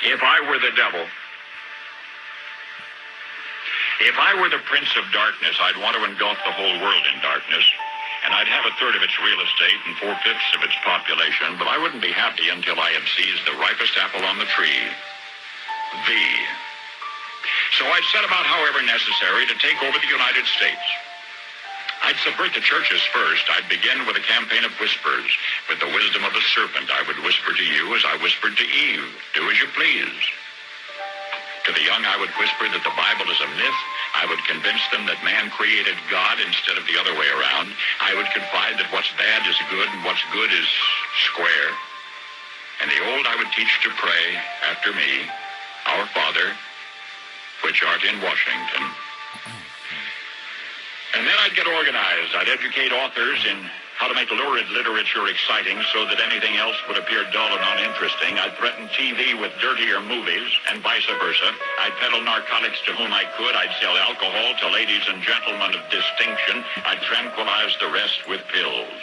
If I were the devil, if I were the prince of darkness, I'd want to engulf the whole world in darkness, and I'd have a third of its real estate and 4/5 of its population, but I wouldn't be happy until I had seized the ripest apple on the tree. So I'd set about, however necessary, to take over the United States. I'd subvert the churches first. I'd begin with a campaign of whispers. With the wisdom of the serpent, I would whisper to you as I whispered to Eve, do as you please. To the young, I would whisper that the Bible is a myth. I would convince them that man created God instead of the other way around. I would confide that what's bad is good and what's good is square. And the old I would teach to pray after me, Our Father, which art in Washington. And then I'd get organized. I'd educate authors in how to make lurid literature exciting so that anything else would appear dull and uninteresting. I'd threaten TV with dirtier movies and vice versa. I'd peddle narcotics to whom I could. I'd sell alcohol to ladies and gentlemen of distinction. I'd tranquilize the rest with pills.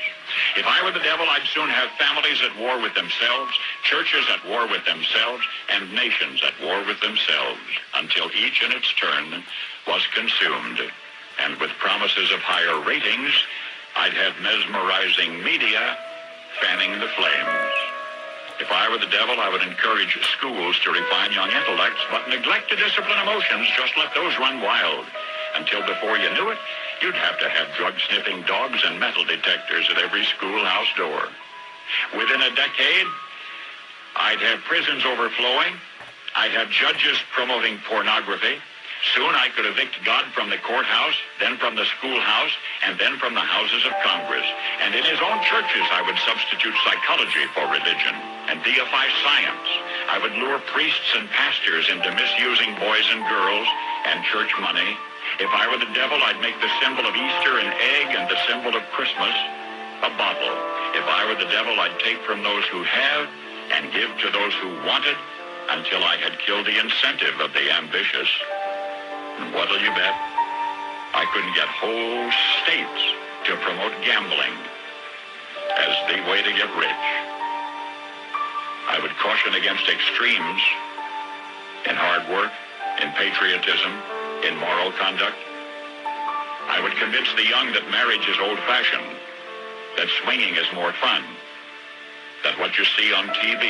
If I were the devil, I'd soon have families at war with themselves, churches at war with themselves, and nations at war with themselves, until each in its turn was consumed. And with promises of higher ratings, I'd have mesmerizing media fanning the flames. If I were the devil, I would encourage schools to refine young intellects, but neglect to discipline emotions. Just let those run wild. Until before you knew it, you'd have to have drug-sniffing dogs and metal detectors at every schoolhouse door. Within a decade, I'd have prisons overflowing. I'd have judges promoting pornography. Soon I could evict God from the courthouse, then from the schoolhouse, and then from the houses of Congress. And in his own churches, I would substitute psychology for religion and deify science. I would lure priests and pastors into misusing boys and girls and church money. If I were the devil, I'd make the symbol of Easter an egg and the symbol of Christmas a bottle. If I were the devil, I'd take from those who have and give to those who wanted until I had killed the incentive of the ambitious. And what'll you bet? I couldn't get whole states to promote gambling as the way to get rich. I would caution against extremes in hard work, in patriotism, in moral conduct. I would convince the young that marriage is old-fashioned, that swinging is more fun, that what you see on TV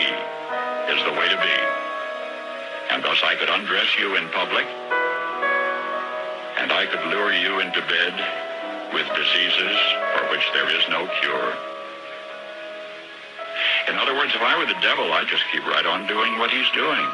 is the way to be. And thus I could undress you in public, and I could lure you into bed with diseases for which there is no cure. In other words, if I were the devil, I'd just keep right on doing what he's doing.